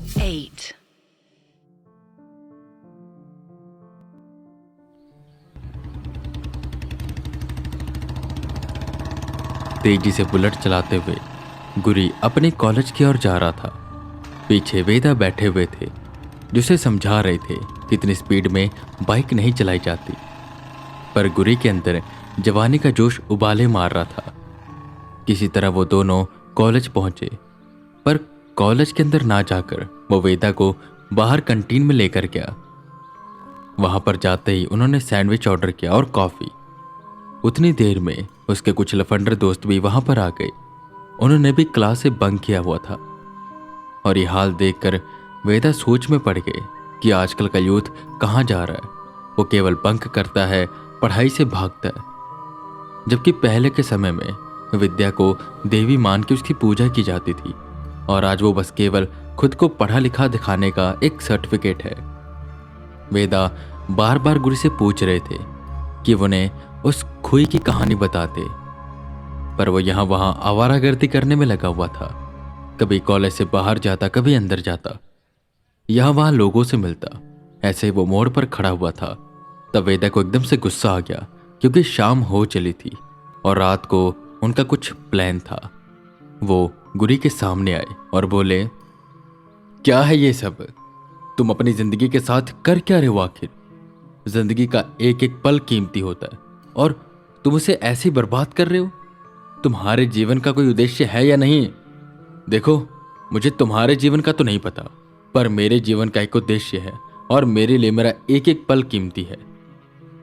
8. तेजी से बुलेट चलाते हुए गुरी अपने कॉलेज की ओर जा रहा था। पीछे वेदा बैठे हुए थे, जिसे समझा रहे थे कि इतनी स्पीड में बाइक नहीं चलाई जाती। पर गुरी के अंदर जवानी का जोश उबाले मार रहा था। किसी तरह वो दोनों कॉलेज पहुंचे, पर कॉलेज के अंदर ना जाकर वो वेदा को बाहर कैंटीन में लेकर गया। वहां पर जाते ही उन्होंने सैंडविच ऑर्डर किया और कॉफी। उतनी देर में उसके कुछ लफंडर दोस्त भी वहां पर आ गए। उन्होंने भी क्लास से बंक किया हुआ था और ये हाल देखकर वेदा सोच में पड़ गए कि आजकल का यूथ कहाँ जा रहा है। वो केवल बंक करता है, पढ़ाई से भागता है, जबकि पहले के समय में विद्या को देवी मान के उसकी पूजा की जाती थी और आज वो बस केवल खुद को पढ़ा लिखा दिखाने का एक सर्टिफिकेट है। वेदा बार बार गुरु से पूछ रहे थे कि उन्हें उस खुई की कहानी बताते, पर वो यहाँ वहाँ आवारागर्दी करने में लगा हुआ था। कभी कॉलेज से बाहर जाता, कभी अंदर जाता, यहाँ वहाँ लोगों से मिलता। ऐसे ही वो मोड़ पर खड़ा हुआ था। तब वेदा को एकदम से गुस्सा आ गया, क्योंकि शाम हो चली थी और रात को उनका कुछ प्लान था। वो गुरी के सामने आए और बोले, क्या है ये सब? तुम अपनी जिंदगी के साथ कर क्या रहे हो आखिर? जिंदगी का एक एक पल कीमती होता है और तुम उसे ऐसे ही बर्बाद कर रहे हो। तुम्हारे जीवन का कोई उद्देश्य है या नहीं? देखो, मुझे तुम्हारे जीवन का तो नहीं पता, पर मेरे जीवन का एक उद्देश्य है और मेरे लिए मेरा एक एक पल कीमती है।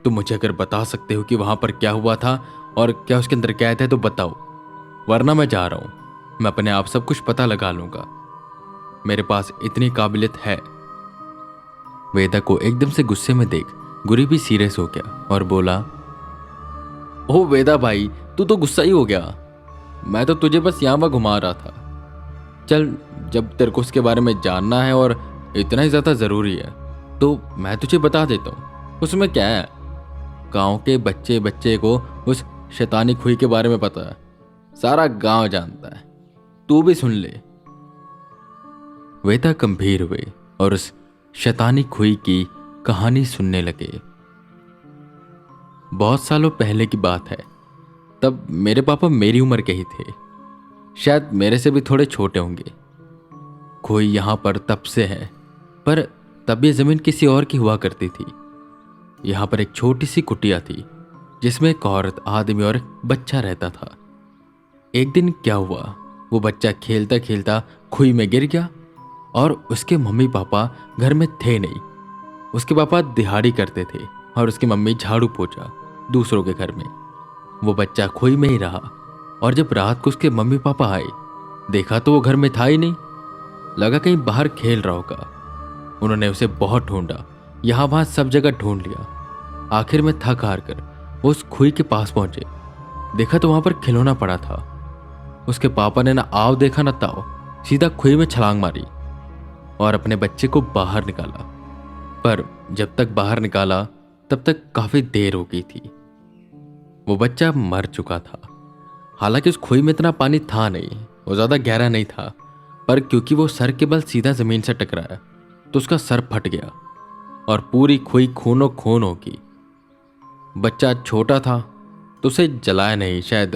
तुम मुझे अगर बता सकते हो कि वहां पर क्या हुआ था और क्या उसके अंदर कैद है तो बताओ, वरना मैं जा रहा हूं। मैं अपने आप सब कुछ पता लगा लूंगा। मेरे पास इतनी काबिलियत है। वेदा को एकदम से गुस्से में देख गुरी भी सीरियस हो गया और बोला, ओ वेदा भाई, तू तो गुस्सा ही हो गया। मैं तो तुझे बस यहाँ वहाँ घुमा रहा था। चल, जब तेरे को उसके बारे में जानना है और इतना ही ज्यादा जरूरी है तो मैं तुझे बता देता हूँ। उसमें क्या है? गांव के बच्चे बच्चे को उस शैतानी खुई के बारे में पता है। सारा गांव जानता है। तू भी सुन ले। वेदा गंभीर हुए और उस शैतानी खुई की कहानी सुनने लगे। बहुत सालों पहले की बात है। तब मेरे पापा मेरी उम्र के ही थे, शायद मेरे से भी थोड़े छोटे होंगे। खुई यहाँ पर तब से है, पर तब ये जमीन किसी और की हुआ करती थी। यहाँ पर एक छोटी सी कुटिया थी जिसमें एक औरत, आदमी और एक बच्चा रहता था। एक दिन क्या हुआ, वो बच्चा खेलता खेलता खुई में गिर गया और उसके मम्मी पापा घर में थे नहीं। उसके पापा दिहाड़ी करते थे और उसकी मम्मी झाड़ू पोछा दूसरों के घर में। वो बच्चा खुई में ही रहा और जब रात को उसके मम्मी पापा आए, देखा तो वो घर में था ही नहीं। लगा कहीं बाहर खेल रहा होगा। उन्होंने उसे बहुत ढूंढा, यहाँ वहाँ सब जगह ढूंढ लिया। आखिर में थक हार कर वो उस खुई के पास पहुंचे। देखा तो वहां पर खिलौना पड़ा था। उसके पापा ने ना आव देखा ना ताव, सीधा खुई में छलांग मारी और अपने बच्चे को बाहर निकाला। पर जब तक बाहर निकाला तब तक काफी देर हो गई थी। वो बच्चा मर चुका था। हालांकि उस खुई में इतना पानी था नहीं, वो ज्यादा गहरा नहीं था, पर क्योंकि वो सर के बल सीधा जमीन से टकराया तो उसका सर फट गया और पूरी खुई खूनो खून होगी। बच्चा छोटा था तो उसे जलाया नहीं, शायद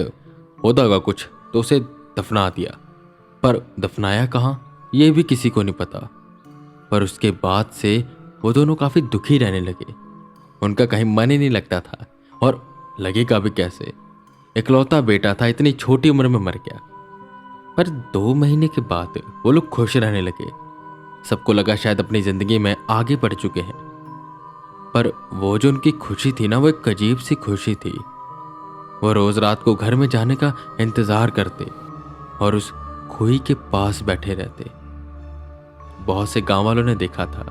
होता होगा कुछ तो उसे दफना दिया, पर दफनाया कहाँ ये भी किसी को नहीं पता। पर उसके बाद से वो दोनों काफी दुखी रहने लगे। उनका कहीं मन ही नहीं लगता था और लगेगा भी कैसे? इकलौता बेटा था, इतनी छोटी उम्र में मर गया। पर 2 महीने के बाद वो लोग खुश रहने लगे। सबको लगा शायद अपनी जिंदगी में आगे बढ़ चुके हैं। पर वो जो उनकी खुशी थी ना, वो एक अजीब सी खुशी थी। वो रोज रात को घर में जाने का इंतजार करते और उस खुई के पास बैठे रहते। बहुत से गांव वालों ने देखा था,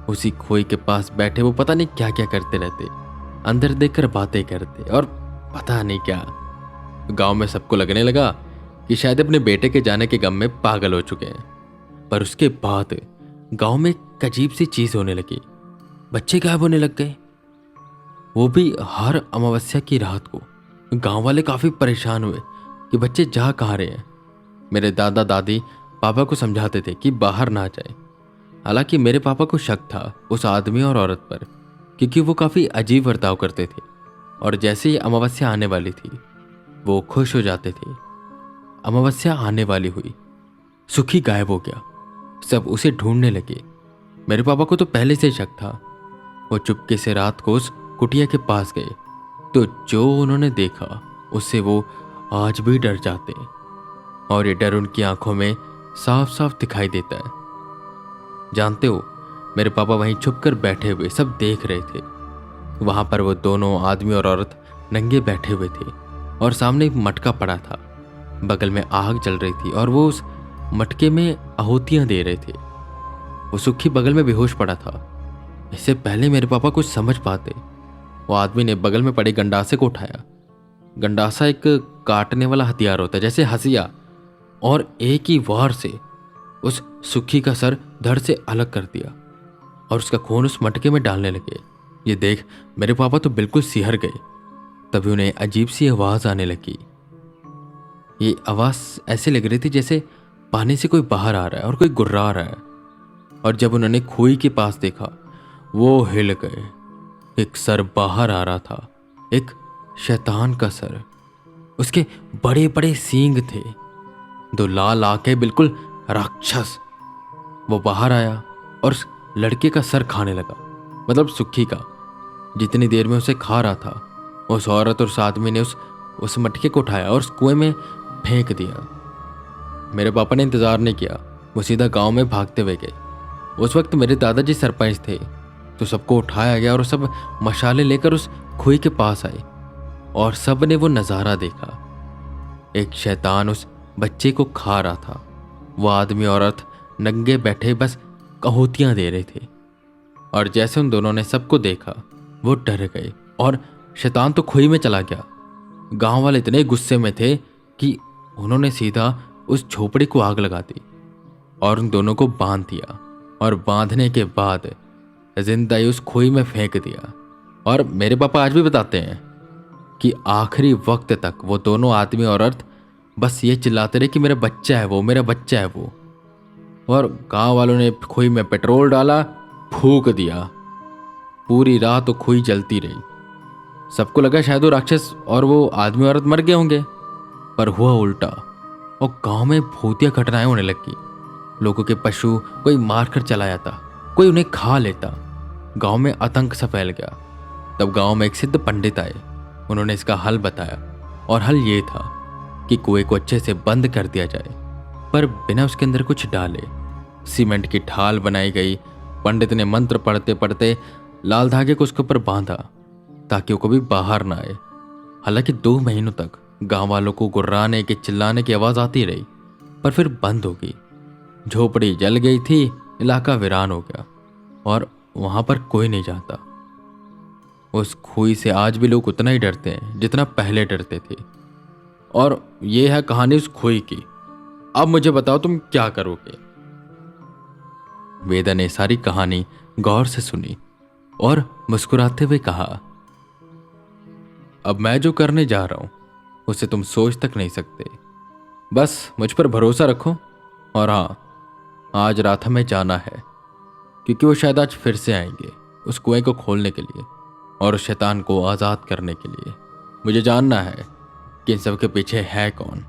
उसी खुई के पास बैठे वो पता नहीं क्या क्या करते रहते, अंदर देखकर बातें करते और पता नहीं क्या। गांव में सबको लगने लगा कि शायद अपने बेटे के जाने के गम में पागल हो चुके हैं। पर उसके बाद गांव में एक अजीब सी चीज होने लगी। बच्चे गायब होने लग गए, वो भी हर अमावस्या की रात को। गांव वाले काफी परेशान हुए कि बच्चे जा कहाँ रहे हैं। मेरे दादा दादी पापा को समझाते थे कि बाहर ना जाए, हालांकि मेरे पापा को शक था उस आदमी और औरत पर, क्योंकि वो काफ़ी अजीब बर्ताव करते थे और जैसे ही अमावस्या आने वाली थी वो खुश हो जाते थे। अमावस्या आने वाली हुई, सुखी गायब हो गया। सब उसे ढूंढने लगे। मेरे पापा को तो पहले से शक था। वो चुपके से रात को उस कुटिया के पास गए तो जो उन्होंने देखा उससे वो आज भी डर जाते हैं और ये डर उनकी आंखों में साफ साफ दिखाई देता है। जानते हो, मेरे पापा वहीं छुपकर बैठे हुए सब देख रहे थे। वहां पर वो दोनों आदमी और औरत नंगे बैठे हुए थे और सामने एक मटका पड़ा था। बगल में आग जल रही थी और वो उस मटके में आहुतियां दे रहे थे। वो सुखी बगल में बेहोश पड़ा था। इससे पहले मेरे पापा कुछ समझ पाते, वो आदमी ने बगल में पड़े गंडासे को उठाया। गंडासा एक काटने वाला हथियार होता है जैसे हसिया, और एक ही वार से उस सुखी का सर धड़ से अलग कर दिया और उसका खून उस मटके में डालने लगे। ये देख मेरे पापा तो बिल्कुल सिहर गए। तभी उन्हें अजीब सी आवाज आने लगी। ये आवाज ऐसे लग रही थी जैसे पानी से कोई बाहर आ रहा है और कोई गुर्रा रहा है। और जब उन्होंने खुई के पास देखा वो हिल गए। एक सर बाहर आ रहा था, एक शैतान का सर। उसके बड़े बड़े सींग थे, दो लाल आंखें, बिल्कुल राक्षस। वो बाहर आया और उस लड़के का सर खाने लगा, मतलब सुखी का। जितनी देर में उसे खा रहा था उस औरत और उस आदमी ने उस मटके को उठाया और उस कुएं में फेंक दिया। मेरे पापा ने इंतजार नहीं किया, वो सीधा गांव में भागते हुए गए। उस वक्त मेरे दादाजी सरपंच थे, तो सबको उठाया गया और सब मशाले लेकर उस खुई के पास आए और सब ने वो नज़ारा देखा। एक शैतान उस बच्चे को खा रहा था। वो आदमी औरत नंगे बैठे बस आहुतियां दे रहे थे। और जैसे उन दोनों ने सबको देखा वो डर गए और शैतान तो खुई में चला गया। गांव वाले इतने गुस्से में थे कि उन्होंने सीधा उस झोपड़ी को आग लगा दी और उन दोनों को बांध दिया और बांधने के बाद जिंदा ही उस खुई में फेंक दिया। और मेरे पापा आज भी बताते हैं कि आखिरी वक्त तक वो दोनों आदमी और औरत बस ये चिल्लाते रहे कि मेरा बच्चा है वो, मेरा बच्चा है वो। और गांव वालों ने खुई में पेट्रोल डाला, फूंक दिया। पूरी रात वो खुई जलती रही। सबको लगा शायद वो राक्षस और वो आदमी औरत मर गए होंगे, पर हुआ उल्टा। और गांव में भूतिया घटनाएं होने लगी। लोगों के पशु कोई मारकर चला जाता, कोई उन्हें खा लेता। गांव में आतंक सा फैल गया। तब गांव में एक सिद्ध पंडित आए। उन्होंने इसका हल बताया और हल ये था कि कुएं को अच्छे से बंद कर दिया जाए, पर बिना उसके अंदर कुछ डाले। सीमेंट की ढाल बनाई गई। पंडित ने मंत्र पढ़ते पढ़ते लाल धागे को उसके ऊपर बांधा ताकि वो कभी बाहर ना आए। हालांकि 2 महीनों तक गांव वालों को गुर्राने के चिल्लाने की आवाज आती रही, पर फिर बंद हो गई। झोपड़ी जल गई थी, इलाका वीरान हो गया और वहां पर कोई नहीं जाता। उस खुई से आज भी लोग उतना ही डरते हैं जितना पहले डरते थे। और ये है कहानी उस खुई की। अब मुझे बताओ तुम क्या करोगे। वेदा ने सारी कहानी गौर से सुनी और मुस्कुराते हुए कहा, अब मैं जो करने जा रहा हूं उसे तुम सोच तक नहीं सकते। बस मुझ पर भरोसा रखो। और हाँ, आज रात हमें जाना है, क्योंकि वो शायद आज फिर से आएंगे उस कुएं को खोलने के लिए और उस शैतान को आजाद करने के लिए। मुझे जानना है कि इन सब के पीछे है कौन।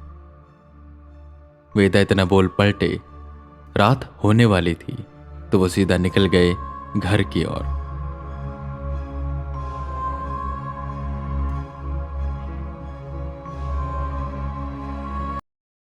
वेदा इतना बोल पलटे। रात होने वाली थी तो वो सीधा निकल गए घर की ओर।